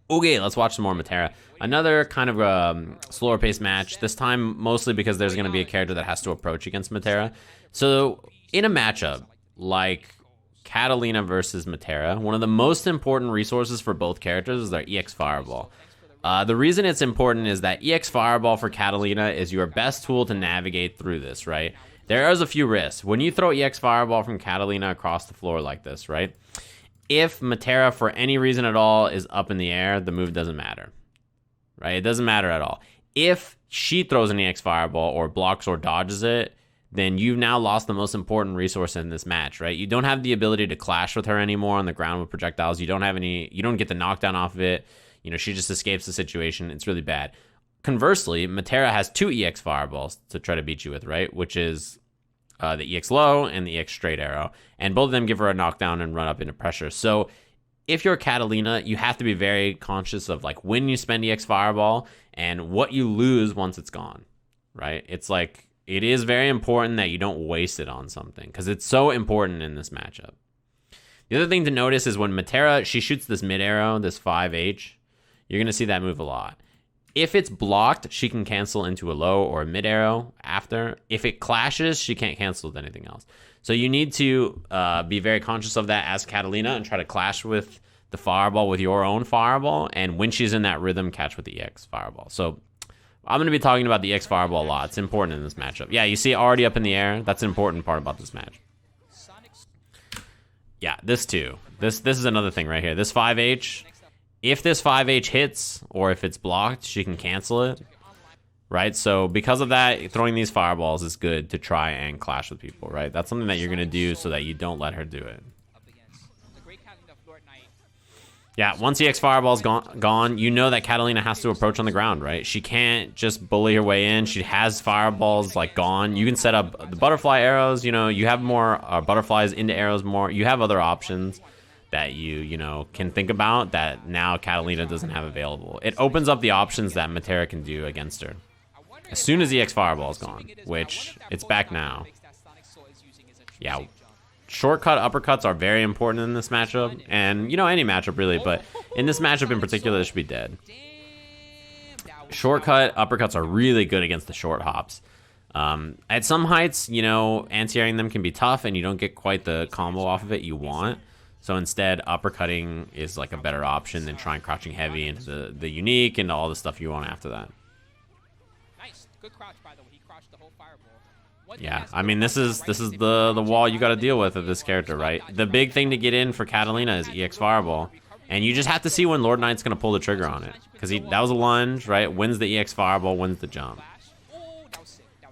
Okay, let's watch some more Metera. Another kind of slower paced match, this time mostly because there's going to be a character that has to approach against Metera. So in a matchup like Catalina versus Metera, one of the most important resources for both characters is their EX Fireball. The reason it's important is that EX Fireball for Catalina is your best tool to navigate through this, right? There is a few risks. When you throw EX Fireball from Catalina across the floor like this, right? If Metera, for any reason at all, is up in the air, the move doesn't matter, right? It doesn't matter at all. If she throws an EX Fireball or blocks or dodges it, then you've now lost the most important resource in this match, right? You don't have the ability to clash with her anymore on the ground with projectiles. You don't get the knockdown off of it. You know, she just escapes the situation. It's really bad. Conversely, Metera has 2 EX Fireballs to try to beat you with, right? Which is the EX Low and the EX Straight Arrow. And both of them give her a knockdown and run up into pressure. So if you're Catalina, you have to be very conscious of like when you spend EX Fireball and what you lose once it's gone, right? It's like, it is very important that you don't waste it on something because it's so important in this matchup. The other thing to notice is when Metera, she shoots this mid arrow, this 5H, you're going to see that move a lot. If it's blocked, she can cancel into a low or a mid arrow after. If it clashes, she can't cancel with anything else. So you need to be very conscious of that as Catalina and try to clash with the Fireball with your own Fireball. And when she's in that rhythm, catch with the EX Fireball. So I'm going to be talking about the EX Fireball a lot. It's important in this matchup. Yeah, you see it already up in the air. That's an important part about this match. Yeah, this too. This is another thing right here. This 5H, if this 5H hits or if it's blocked, she can cancel it, right? So because of that, throwing these fireballs is good to try and clash with people, right? That's something that you're going to do so that you don't let her do it. Yeah, once the EX Fireball's gone, you know that Catalina has to approach on the ground, right? She can't just bully her way in. She has Fireballs, like, gone. You can set up the butterfly arrows, you know, you have more butterflies into arrows more. You have other options that you know, can think about that now Catalina doesn't have available. It opens up the options that Metera can do against her. As soon as the EX Fireball is gone, which it's back now. Yeah. Shortcut uppercuts are very important in this matchup, and you know, any matchup really, but in this matchup in particular, this should be dead. Shortcut uppercuts are really good against the short hops. At some heights, you know, anti-airing them can be tough, and you don't get quite the combo off of it you want. So instead, uppercutting is like a better option than trying crouching heavy into the unique and all the stuff you want after that. Nice, good crouch by the way. He crouched the whole fireball. Yeah, I mean, this is the wall you got to deal with this character, right? The big thing to get in for Catalina is EX Fireball, and you just have to see when LordKnight's going to pull the trigger on it, because that was a lunge, right? Wins the EX Fireball, wins the jump.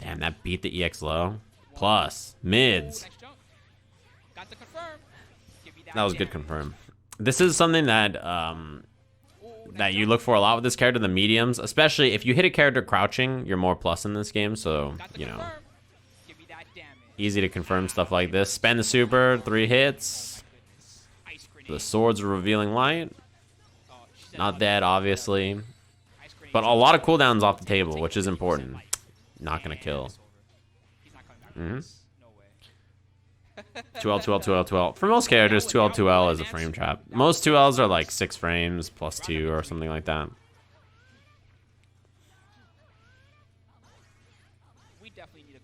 Damn, that beat the EX Low. Plus, mids. That was good confirm. This is something that that you look for a lot with this character, the mediums, especially if you hit a character crouching, you're more plus in this game, so, you know. Easy to confirm stuff like this. Spend the super, 3 hits. The swords are revealing light. Not dead, obviously. But a lot of cooldowns off the table, which is important. Not gonna kill. 2L, 2L, 2L, 2L. For most characters, 2L, 2L is a frame trap. Most 2Ls are like 6 frames plus 2 or something like that.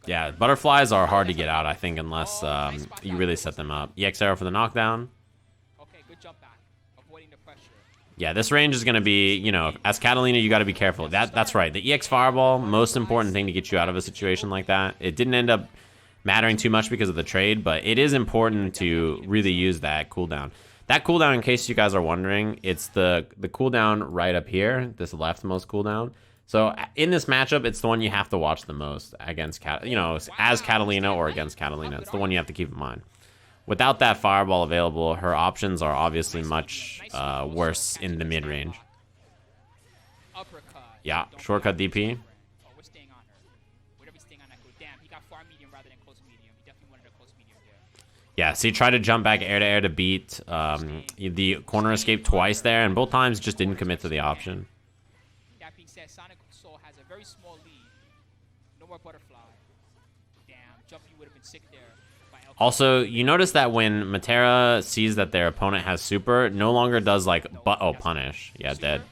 Yeah, butterflies are hard to get out, I think, unless you really set them up. EX Arrow for the knockdown. Okay, good jump back. Avoiding the pressure. Yeah, this range is going to be, you know, as Catalina, you got to be careful. That's right. The EX Fireball, most important thing to get you out of a situation like that. It didn't end up mattering too much because of the trade, but it is important to really use that cooldown. That cooldown, in case you guys are wondering, it's the cooldown right up here, this leftmost cooldown. So in this matchup, it's the one you have to watch the most against, as Catalina or against Catalina. It's the one you have to keep in mind. Without that Fireball available, her options are obviously much worse in the mid-range. Yeah, shortcut DP. Yeah, see, tried to jump back air to air to beat the corner escape twice there, and both times just didn't commit to the option. That being said, SonicSol has a very small lead. No more butterfly. Damn, jumping would have been sick there. Also, you notice that when Matera sees that their opponent has super, no longer does like, punish. Yeah, dead.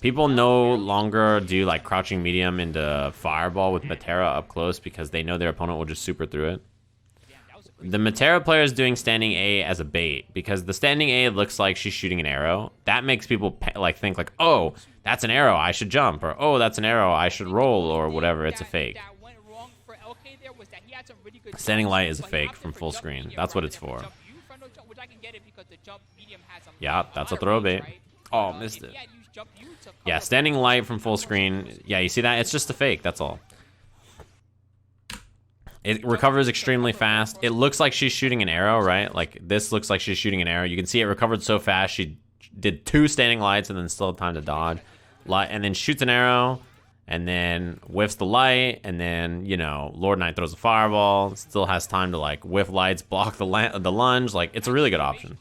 People no longer do like crouching medium into fireball with Matera up close because they know their opponent will just super through it. The Matera player is doing standing A as a bait because the standing A looks like she's shooting an arrow. That makes people like think like, oh, that's an arrow, I should jump, or oh, that's an arrow, I should roll, or whatever. It's a fake. Standing light is a fake from full screen. That's what it's for. Yeah, that's a throw bait. Oh, missed it. Yeah, standing light from full screen. Yeah, you see that? It's just a fake, that's all. It recovers extremely fast. It looks like she's shooting an arrow, right? Like, this looks like she's shooting an arrow. You can see it recovered so fast. She did 2 standing lights and then still had time to dodge. And then shoots an arrow, and then whiffs the light, and then, you know, LordKnight throws a fireball. Still has time to, like, whiff lights, block the lunge. Like, it's a really good option.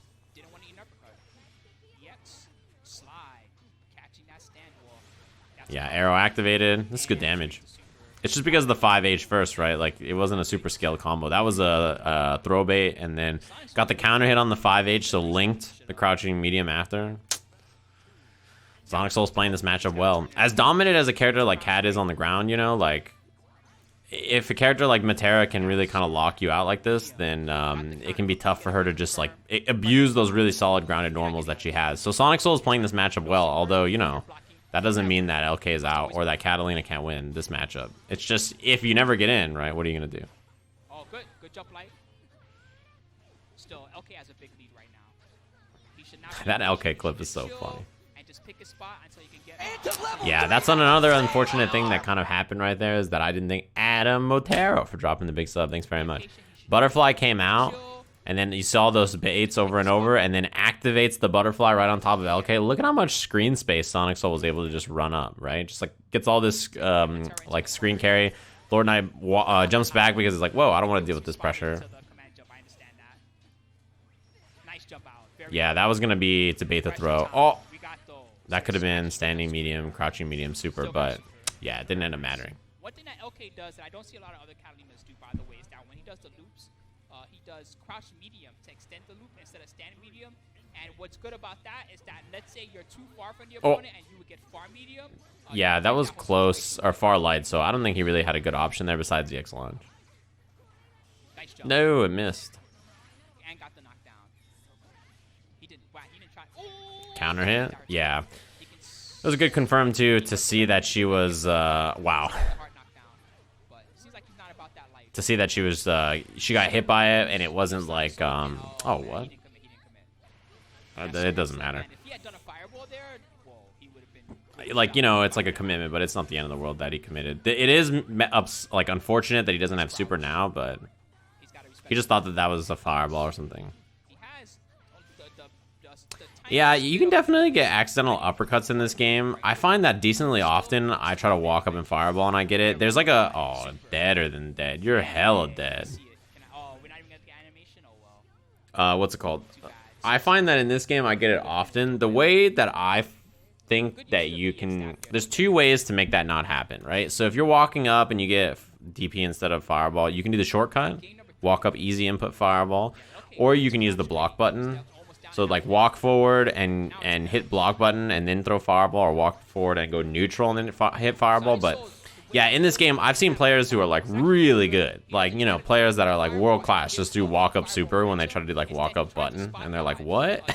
Yeah, arrow activated. This is good damage. It's just because of the 5H first, right? Like, it wasn't a super scaled combo. That was a throw bait, and then got the counter hit on the 5H, so linked the crouching medium after. SonicSol's playing this matchup well. As dominant as a character like Cat is on the ground, you know, like, if a character like Matera can really kind of lock you out like this, then it can be tough for her to just, like, abuse those really solid grounded normals that she has. So SonicSol is playing this matchup well, although, you know, that doesn't mean that LK is out or that Catalina can't win this matchup. It's just, if you never get in, right, what are you going to do? Oh, good. Good jump light. Still, LK has a big lead right now. He should not that LK clip is so funny. And just pick a spot until you can get yeah, that's another unfortunate thing that kind of happened right there is that I didn't think Adam Motero for dropping the big sub. Thanks very much. Butterfly came out. And then you saw those baits over and over, and then activates the butterfly right on top of LK. Look at how much screen space SonicSol was able to just run up, right? Just like gets all this like screen carry. LordKnight jumps back because it's like, whoa, I don't want to deal with this pressure. Yeah, that was gonna be to bait the throw. Oh, that could have been standing medium, crouching medium, super, but yeah, it didn't end up mattering. One thing that LK does that I don't see a lot of other Catalinas do, by the way, is that when he does the loops, he does crouch medium to extend the loop instead of stand medium. And what's good about that is that, let's say you're too far from the opponent and you would get far medium. Yeah, that was close, or far light, so I don't think he really had a good option there besides the X launch. Nice jump. No, it missed. And got the knockdown. He didn't try. Oh! Counter hit? Yeah. It was a good confirm, too, to see that she was, wow. To see that she was, she got hit by it, and it wasn't like, oh, what? It doesn't matter. Like, you know, it's like a commitment, but it's not the end of the world that he committed. It is, like, unfortunate that he doesn't have super now, but he just thought that that was a fireball or something. Yeah, you can definitely get accidental uppercuts in this game. I find that decently often I try to walk up and fireball and I get it. There's like a, oh, deader than dead. You're hella dead. What's it called? I find that in this game I get it often. The way that I think that you can, there's 2 ways to make that not happen, right? So if you're walking up and you get DP instead of fireball, you can do the shortcut, walk up easy input fireball, or you can use the block button. So like walk forward and hit block button and then throw fireball, or walk forward and go neutral and then hit fireball. But yeah, in this game, I've seen players who are like really good. Like, you know, players that are like world class just do walk up super when they try to do like walk up button. And they're like, what?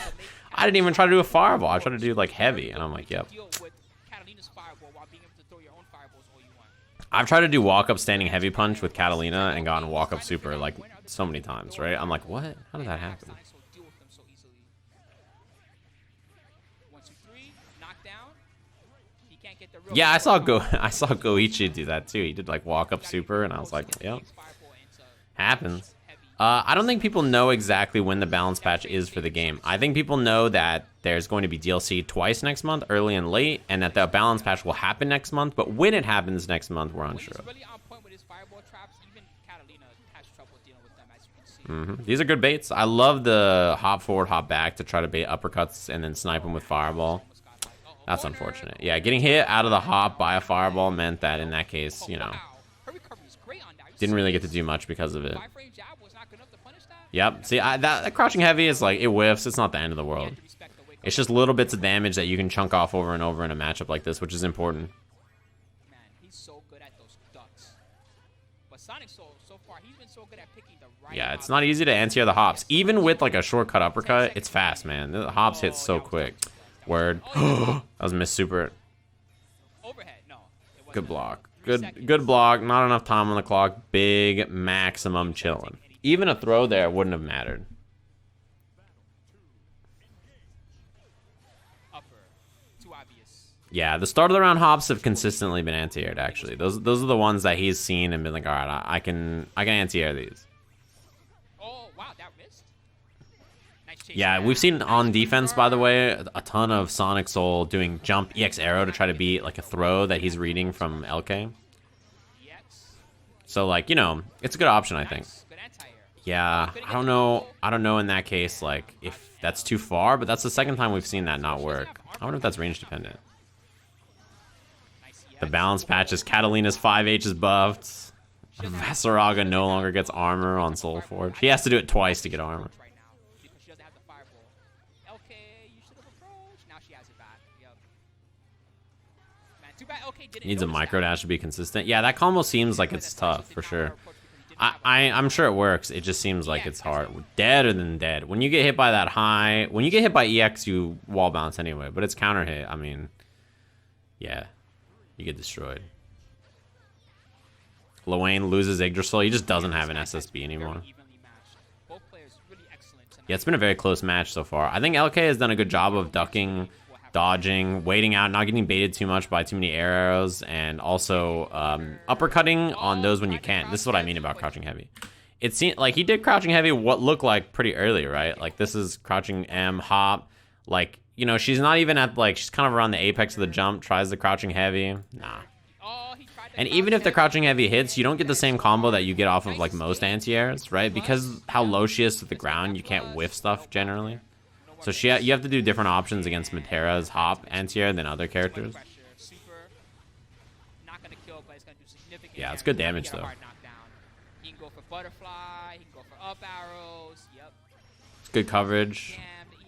I didn't even try to do a fireball. I tried to do like heavy. And I'm like, yep. I've tried to do walk up standing heavy punch with Catalina and gotten walk up super like so many times, right? I'm like, what? How did that happen? Yeah, I saw Goichi do that too. He did like walk up super, and I was like, yep, happens. I don't think people know exactly when the balance patch is for the game. I think people know that there's going to be DLC twice next month, early and late, and that the balance patch will happen next month. But when it happens next month, we're unsure. These are good baits. I love the hop forward, hop back to try to bait uppercuts and then snipe them with fireball. That's unfortunate. Yeah, getting hit out of the hop by a fireball meant that in that case, you know, Didn't really get to do much because of it. 5-frame jab was not good enough to punish that. Yep. See, that crouching heavy is like, it whiffs. It's not the end of the world. It's just little bits of damage that you can chunk off over and over in a matchup like this, which is important. Man, he's so good at those ducks. But SonicSol, so far, he's been so good at picking the right. Yeah, it's not easy to anti-air the hops. Even with like a shortcut uppercut, it's fast, man. The hops hit so quick. Word. That was miss super. Overhead, no. Good block. Good block. Not enough time on the clock. Big maximum chilling. Even a throw there wouldn't have mattered. Upper. Too obvious. Yeah, the start of the round hops have consistently been anti-aired, actually. Those are the ones that he's seen and been like, all right, I can anti-air these. Oh, wow, that missed. Nice chase. Yeah, we've seen on defense, by the way, a ton of SonicSol doing jump EX arrow to try to beat like a throw that he's reading from LK. So like, you know, it's a good option, I think. Yeah, I don't know in that case, like, if that's too far, but that's the second time we've seen that not work. I wonder if that's range dependent. The balance patches, Catalina's 5H is buffed. Vasaraga no longer gets armor on Soulforge. He has to do it twice to get armor. Needs a micro dash to be consistent. Yeah, that combo seems like it's tough, for sure. I'm sure it works. It just seems like it's hard. Deader than dead. When you get hit by that high, when you get hit by EX, you wall bounce anyway. But it's counter hit. I mean, yeah, you get destroyed. Lowain loses Yggdrasil. He just doesn't have an SSB anymore. Yeah, it's been a very close match so far. I think LK has done a good job of ducking, dodging, waiting out, not getting baited too much by too many air arrows, and also uppercutting on those when you can. This is what I mean about crouching heavy. It seemed like he did crouching heavy what looked like pretty early, right? Like this is crouching M, hop. Like, you know, she's not even at like, she's kind of around the apex of the jump, tries the crouching heavy. Nah. And even if the crouching heavy hits, you don't get the same combo that you get off of like most anti-airs, right? Because how low she is to the ground, you can't whiff stuff generally. So you have to do different options against Matera's hop anti-air than other characters. Yeah, it's good damage though. He can go for butterfly, he can go for up arrows. Yep. It's good coverage.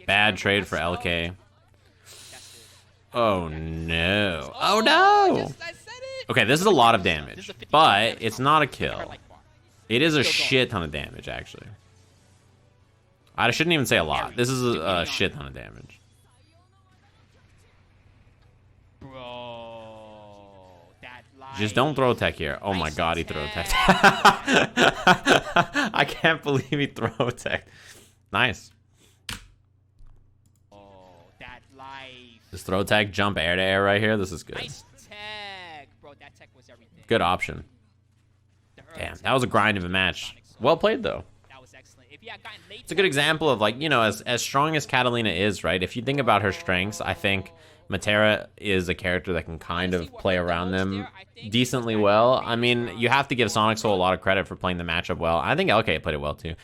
Bad trade for LK. Oh no. Oh no! Okay, this is a lot of damage, but it's not a kill. It is a shit ton of damage, actually. I shouldn't even say a lot. This is a shit ton of damage. Just don't throw tech here. Oh my god, he throw tech. I can't believe he throw tech. Nice. Just throw tech, jump air to air right here. This is good. Good option. Damn, that was a grind of a match. Well played, though. It's a good example of, like, you know, as strong as Catalina is, right? If you think about her strengths, I think Matera is a character that can kind of play around them decently well. I mean, you have to give SonicSol a lot of credit for playing the matchup well. I think LK played it well, too.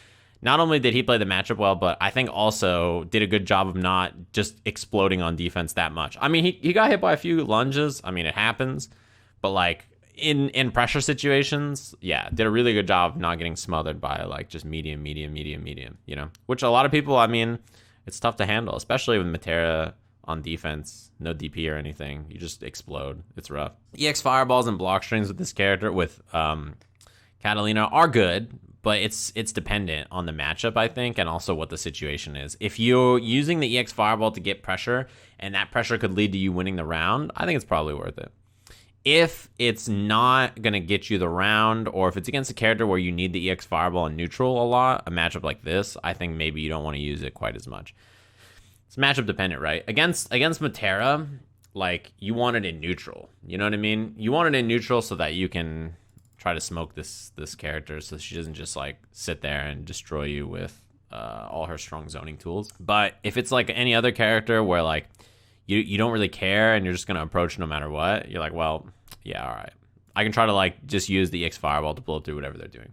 Not only did he play the matchup well, but I think also did a good job of not just exploding on defense that much. I mean, he got hit by a few lunges. I mean, it happens. But, like, in pressure situations, yeah, did a really good job of not getting smothered by like just medium, you know, which a lot of people, I mean, it's tough to handle, especially with Matera on defense, no DP or anything. You just explode. It's rough. EX fireballs and block strings with this character with Catalina are good, but it's dependent on the matchup, I think, and also what the situation is. If you're using the EX fireball to get pressure and that pressure could lead to you winning the round, I think it's probably worth it. If it's not going to get you the round, or if it's against a character where you need the EX Fireball in neutral a lot, a matchup like this, I think maybe you don't want to use it quite as much. It's matchup dependent, right? Against Matera, like, you want it in neutral. You know what I mean? You want it in neutral so that you can try to smoke this character so she doesn't just, like, sit there and destroy you with all her strong zoning tools. But if it's, like, any other character where, like, you don't really care and you're just going to approach no matter what, you're like, well, yeah, all right. I can try to, like, just use the EX Fireball to blow through whatever they're doing.